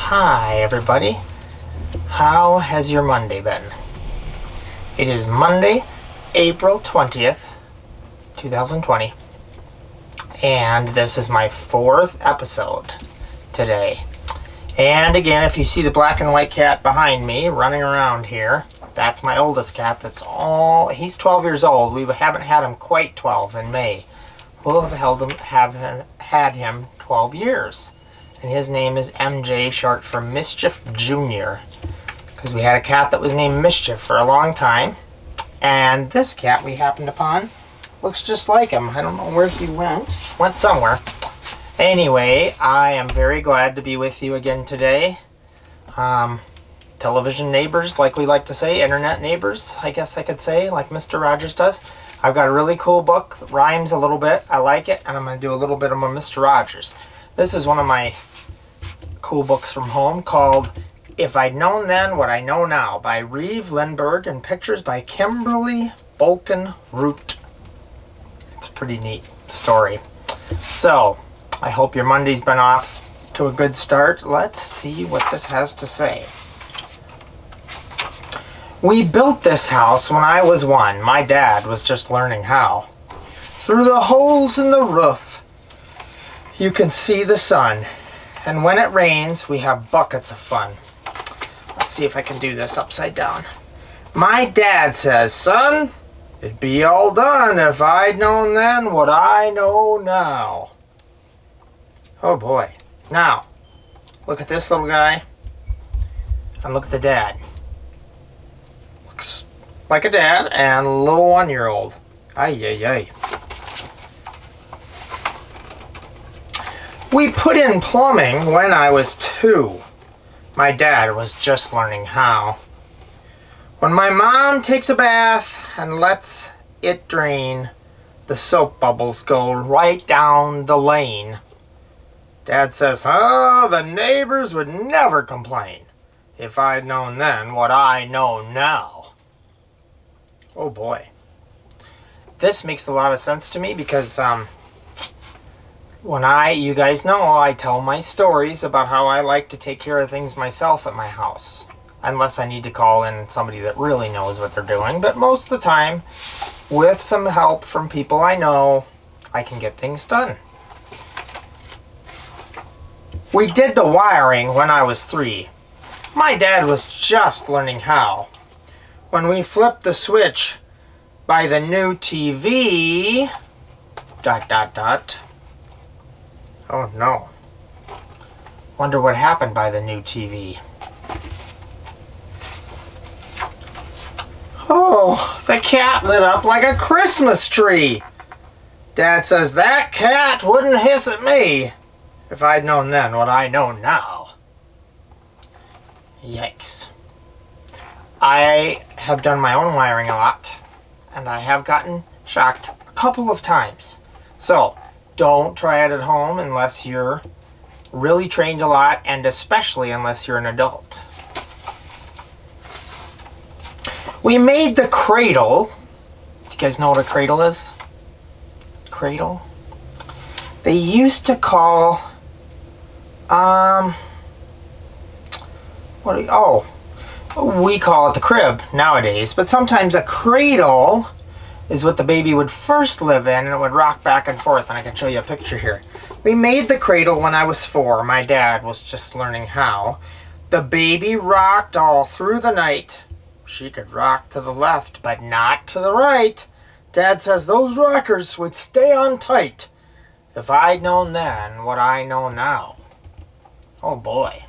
Hi everybody, how has your Monday been? It is Monday, April 20th, 2020, and this is my 4th episode today. And again, if you see the black and white cat behind me running around here, that's my oldest cat. He's 12 years old. We haven't had him quite 12 in May. We'll have had him 12 years. And his name is MJ, short for Mischief Jr. Because we had a cat that was named Mischief for a long time. And this cat we happened upon looks just like him. I don't know where he went. Went somewhere. Anyway, I am very glad to be with you again today. Television neighbors, like we like to say. Internet neighbors, I guess I could say, like Mr. Rogers does. I've got a really cool book that rhymes a little bit. I like it. And I'm going to do a little bit of my Mr. Rogers. This is one of my cool books from home called If I'd Known Then What I Know Now by Reeve Lindburgh and pictures by Kimberly Bulcken Root. It's a pretty neat story. So, I hope your Monday's been off to a good start. Let's see what this has to say. We built this house when I was 1. My dad was just learning how. Through the holes in the roof, you can see the sun, and when it rains, we have buckets of fun. Let's see if I can do this upside down. My dad says, son, it'd be all done if I'd known then what I know now. Oh boy. Now, look at this little guy, and look at the dad. Looks like a dad and a little 1-year-old. Ay, ay, ay. We put in plumbing when I was 2. My dad was just learning how. When my mom takes a bath and lets it drain, the soap bubbles go right down the lane. Dad says, oh, the neighbors would never complain if I'd known then what I know now. Oh boy. This makes a lot of sense to me because, you guys know, I tell my stories about how I like to take care of things myself at my house. Unless I need to call in somebody that really knows what they're doing. But most of the time, with some help from people I know, I can get things done. We did the wiring when I was 3. My dad was just learning how. When we flipped the switch by the new TV... ... Oh no. Wonder what happened by the new TV. Oh, the cat lit up like a Christmas tree. Dad says that cat wouldn't hiss at me if I'd known then what I know now. Yikes. I have done my own wiring a lot, and I have gotten shocked a couple of times. So, don't try it at home unless you're really trained a lot, and especially unless you're an adult. We made the cradle. Do you guys know what a cradle is? Cradle? They used to call, we call it the crib nowadays, but sometimes a cradle is what the baby would first live in, and it would rock back and forth, and I can show you a picture here. We made the cradle when I was 4. My dad was just learning how. The baby rocked all through the night. She could rock to the left, but not to the right. Dad says those rockers would stay on tight if I'd known then what I know now. Oh boy.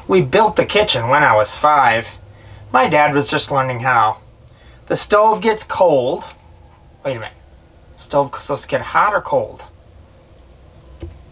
We built the kitchen when I was 5. My dad was just learning how. The stove gets cold. Wait a minute. Stove supposed to get hot or cold?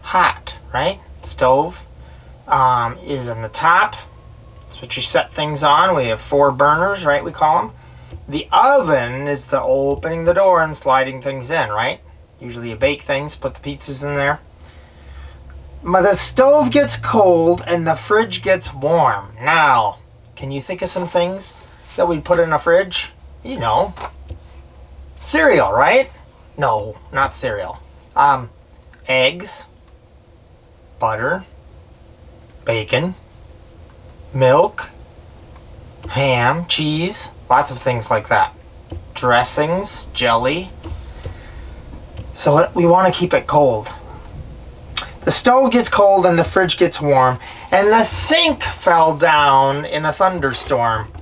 Hot, right? Stove is in the top. That's what you set things on. We have 4 burners, right? We call them. The oven is the opening the door and sliding things in, right? Usually you bake things, put the pizzas in there. But the stove gets cold and the fridge gets warm. Now, can you think of some things that we'd put in a fridge? You know, cereal, right? No, not cereal. eggs, butter, bacon, milk, ham, cheese, lots of things like that. Dressings, jelly. So we want to keep it cold. The stove gets cold and the fridge gets warm, and the sink fell down in a thunderstorm.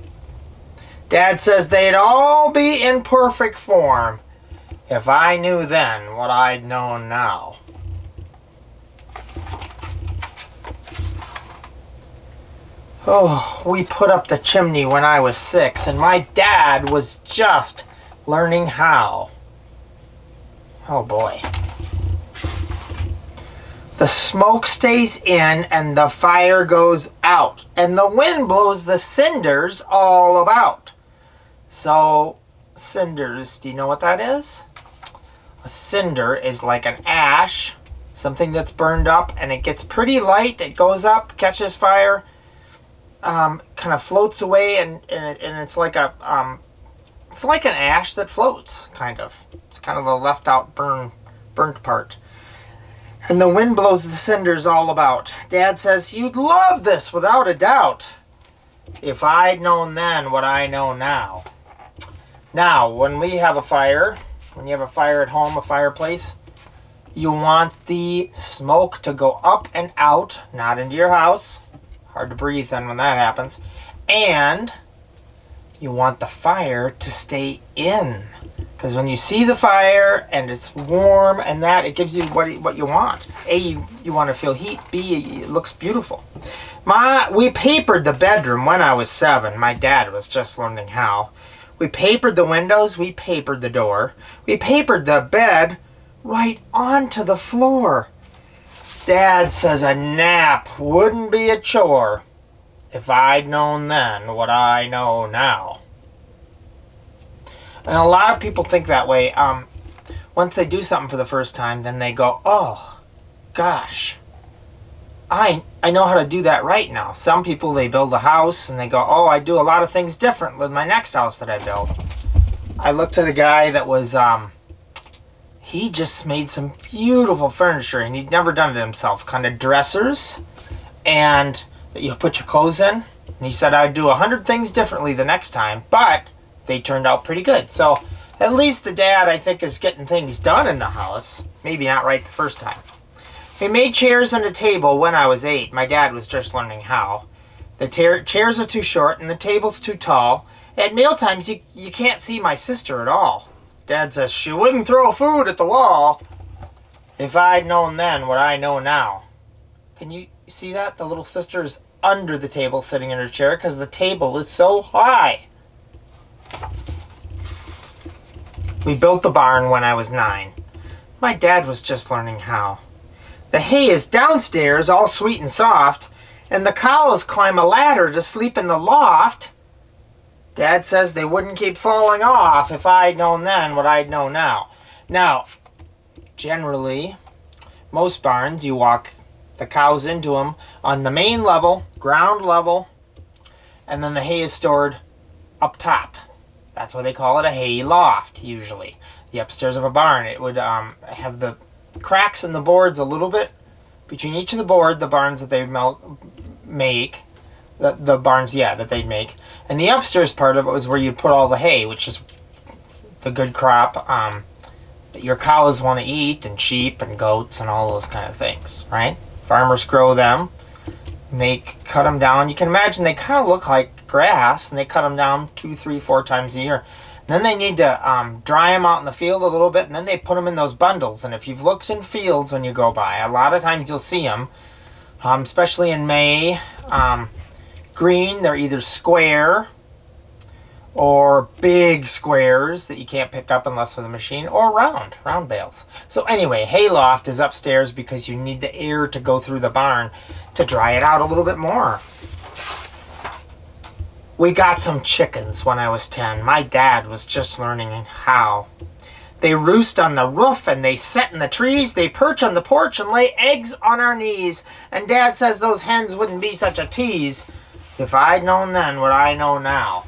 Dad says they'd all be in perfect form if I knew then what I'd know now. Oh, we put up the chimney when I was 6, and my dad was just learning how. Oh boy. The smoke stays in and the fire goes out, and the wind blows the cinders all about. So, cinders, do you know what that is? A cinder is like an ash, something that's burned up, and it gets pretty light. It goes up, catches fire, kind of floats away, and it's like it's like an ash that floats, kind of. It's kind of the left out burnt part. And the wind blows the cinders all about. Dad says, you'd love this without a doubt, if I'd known then what I know now. Now, when we have a fire, when you have a fire at home, a fireplace, you want the smoke to go up and out, not into your house. Hard to breathe then when that happens. And you want the fire to stay in. Because when you see the fire and it's warm and that, it gives you what you want. A, you want to feel heat. B, it looks beautiful. We papered the bedroom when I was 7. My dad was just learning how. We papered the windows. We papered the door. We papered the bed right onto the floor. Dad says a nap wouldn't be a chore if I'd known then what I know now. And a lot of people think that way. Once they do something for the first time, then they go, oh, gosh, I know how to do that right now. Some people, they build a house and they go, oh, I do a lot of things different with my next house that I build. I looked at a guy that was, he just made some beautiful furniture, and he'd never done it himself. Kind of dressers, and that you put your clothes in. And he said, I'd do 100 things differently the next time, but they turned out pretty good. So at least the dad, I think, is getting things done in the house. Maybe not right the first time. We made chairs and a table when I was 8. My dad was just learning how. The chairs are too short and the table's too tall. At mealtimes, you can't see my sister at all. Dad says, she wouldn't throw food at the wall if I'd known then what I know now. Can you see that? The little sister's under the table sitting in her chair because the table is so high. We built the barn when I was 9. My dad was just learning how. The hay is downstairs, all sweet and soft, and the cows climb a ladder to sleep in the loft. Dad says they wouldn't keep falling off if I'd known then what I'd know now. Now, generally, most barns, you walk the cows into them on the main level, ground level, and then the hay is stored up top. That's why they call it a hay loft, usually. The upstairs of a barn, it would have the cracks in the boards a little bit. Between each of the barns that they make, the barns, that they'd make. And the upstairs part of it was where you'd put all the hay, which is the good crop that your cows want to eat, and sheep and goats and all those kind of things, right? Farmers grow them, cut them down. You can imagine they kind of look like grass, and they cut them down 2, 3, 4 times a year. And then they need to dry them out in the field a little bit, and then they put them in those bundles. And if you've looked in fields when you go by, a lot of times you'll see them, especially in May. Green, they're either square or big squares that you can't pick up unless with a machine, or round bales. So anyway, hayloft is upstairs because you need the air to go through the barn to dry it out a little bit more. We got some chickens when I was 10. My dad was just learning how. They roost on the roof and they set in the trees. They perch on the porch and lay eggs on our knees. And Dad says those hens wouldn't be such a tease if I'd known then what I know now.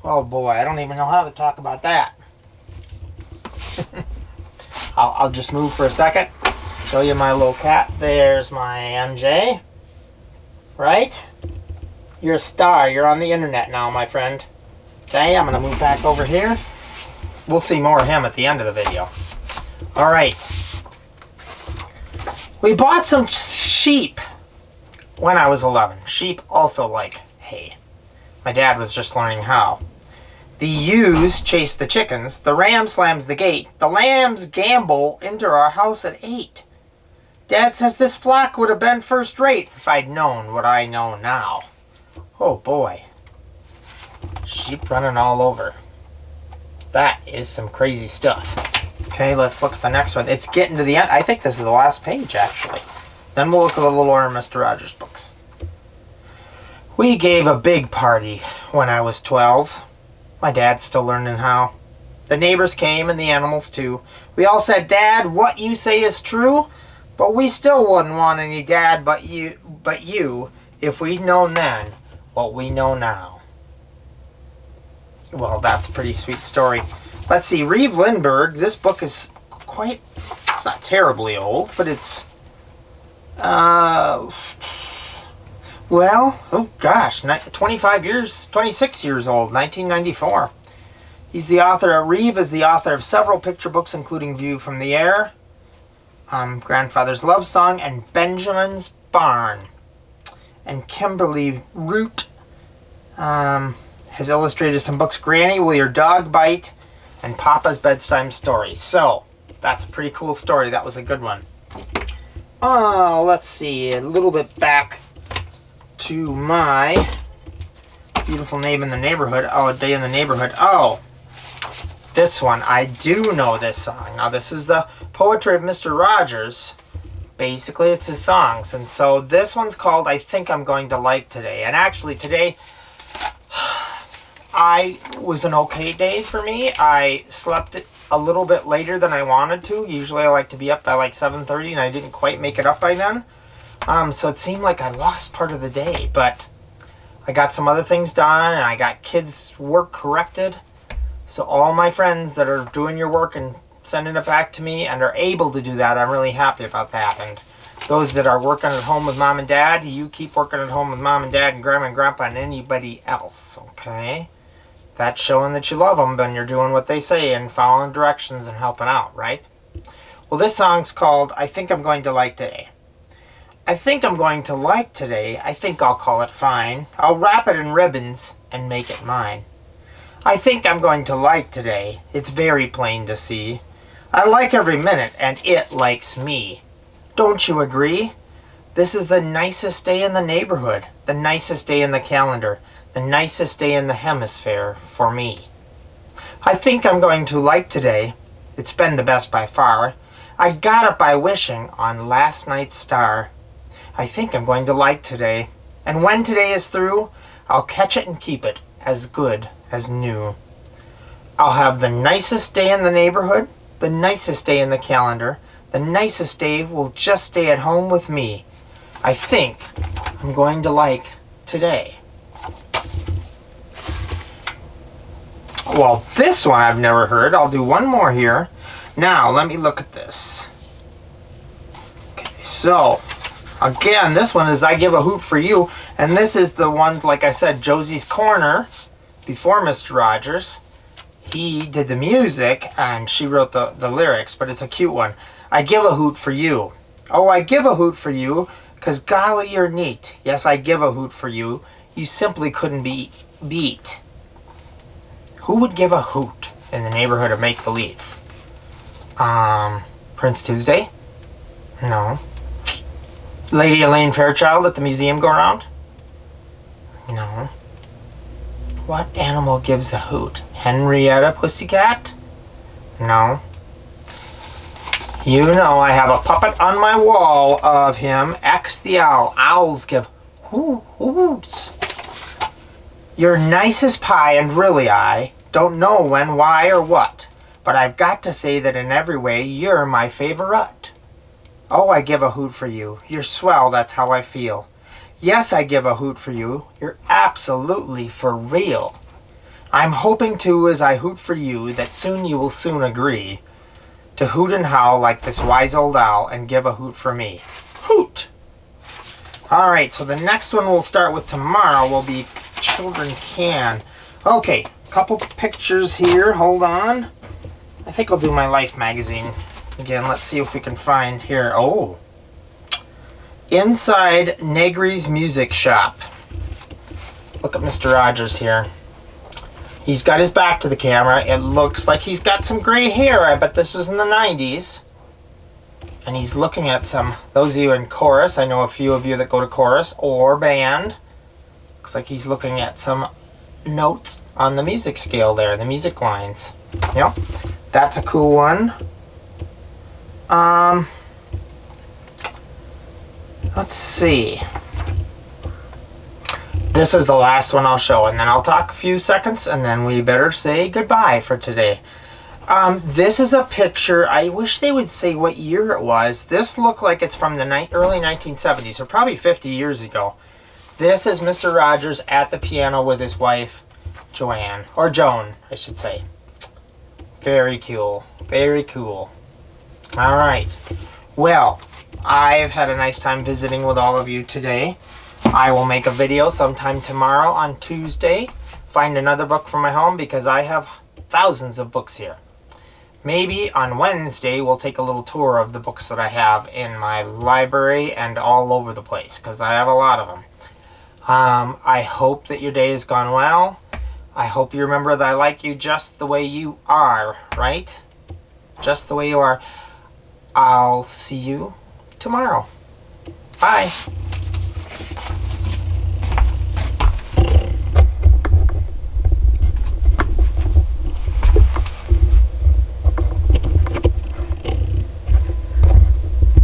Oh boy, I don't even know how to talk about that. I'll just move for a second. Show you my little cat. There's my MJ. Right? You're a star. You're on the internet now, my friend. Okay, I'm going to move back over here. We'll see more of him at the end of the video. Alright. We bought some sheep when I was 11. Sheep also like hay. My dad was just learning how. The ewes chase the chickens. The ram slams the gate. The lambs gambol into our house at 8. Dad says this flock would have been first rate if I'd known what I know now. Oh boy. Sheep running all over. That is some crazy stuff. Okay, let's look at the next one. It's getting to the end. I think this is the last page, actually. Then we'll look at the Little Orr and Mr. Rogers books. We gave a big party when I was 12. My dad's still learning how. The neighbors came and the animals too. We all said, Dad, what you say is true, but we still wouldn't want any dad but you if we'd known then what we know now. Well, that's a pretty sweet story. Let's see, Reeve Lindburgh, this book is it's not terribly old, but it's, well, oh gosh, 26 years old, 1994. He's the author, Reeve is the author of several picture books, including View from the Air, Grandfather's Love Song, and Benjamin's Barn. And Kimberly Root has illustrated some books, Granny, Will Your Dog Bite? And Papa's Bedtime Story. So, that's a pretty cool story. That was a good one. Oh, let's see. A little bit back to my beautiful name in the neighborhood. Oh, A Day in the Neighborhood. Oh, this one. I do know this song. Now, this is the poetry of Mr. Rogers. Basically, it's his songs. And so, this one's called I Think I'm Going to Like Today. And actually, today was an okay day for me. I slept a little bit later than I wanted to. Usually I like to be up by like 7:30 and I didn't quite make it up by then. So it seemed like I lost part of the day, but I got some other things done and I got kids' work corrected. So all my friends that are doing your work and sending it back to me and are able to do that, I'm really happy about that. And those that are working at home with mom and dad, you keep working at home with mom and dad and grandma and grandpa and anybody else, okay? That's showing that you love them and you're doing what they say and following directions and helping out, right? Well, this song's called I Think I'm Going to Like Today. I think I'm going to like today. I think I'll call it fine. I'll wrap it in ribbons and make it mine. I think I'm going to like today. It's very plain to see. I like every minute and it likes me. Don't you agree? This is the nicest day in the neighborhood, the nicest day in the calendar, the nicest day in the hemisphere for me. I think I'm going to like today. It's been the best by far. I got it by wishing on last night's star. I think I'm going to like today. And when today is through, I'll catch it and keep it as good as new. I'll have the nicest day in the neighborhood, the nicest day in the calendar, the nicest day will just stay at home with me. I think I'm going to like today. Well, this one I've never heard. I'll do one more here. Now, let me look at this. Okay, so, again, this one is I Give a Hoot for You. And this is the one, like I said, Josie's Corner, before Mr. Rogers. He did the music, and she wrote the lyrics, but it's a cute one. I give a hoot for you. Oh, I give a hoot for you, 'cause golly, you're neat. Yes, I give a hoot for you. You simply couldn't be beat. Who would give a hoot in the neighborhood of make-believe? Prince Tuesday? No. Lady Elaine Fairchild at the museum go around? No. What animal gives a hoot? Henrietta Pussycat? No. You know I have a puppet on my wall of him, X the Owl. Owls give hoots. You're nice as pie, and really I don't know when, why, or what, but I've got to say that in every way you're my favorite. Oh, I give a hoot for you. You're swell, that's how I feel. Yes, I give a hoot for you. You're absolutely for real. I'm hoping too, as I hoot for you, that soon you will soon agree to hoot and howl like this wise old owl and give a hoot for me. Hoot! Alright, so the next one we'll start with tomorrow will be Children Can. Okay, couple pictures here. Hold on. I think I'll do my Life magazine. Again, let's see if we can find here. Oh. Inside Negri's Music Shop. Look at Mr. Rogers here. He's got his back to the camera. It looks like he's got some gray hair. I bet this was in the 90s. And he's looking at some, those of you in chorus, I know a few of you that go to chorus or band. Looks like he's looking at some notes on the music scale there, the music lines. Yep, that's a cool one. Let's see. This is the last one I'll show, and then I'll talk a few seconds, and then we better say goodbye for today. This is a picture. I wish they would say what year it was. This looked like it's from the early 1970s, or probably 50 years ago. This is Mr. Rogers at the piano with his wife, Joanne, or Joan, I should say. Very cool. Very cool. All right. Well, I've had a nice time visiting with all of you today. I will make a video sometime tomorrow on Tuesday. Find another book from my home because I have thousands of books here. Maybe on Wednesday we'll take a little tour of the books that I have in my library and all over the place because I have a lot of them. I hope that your day has gone well. I hope you remember that I like you just the way you are, right? Just the way you are. I'll see you tomorrow. Bye.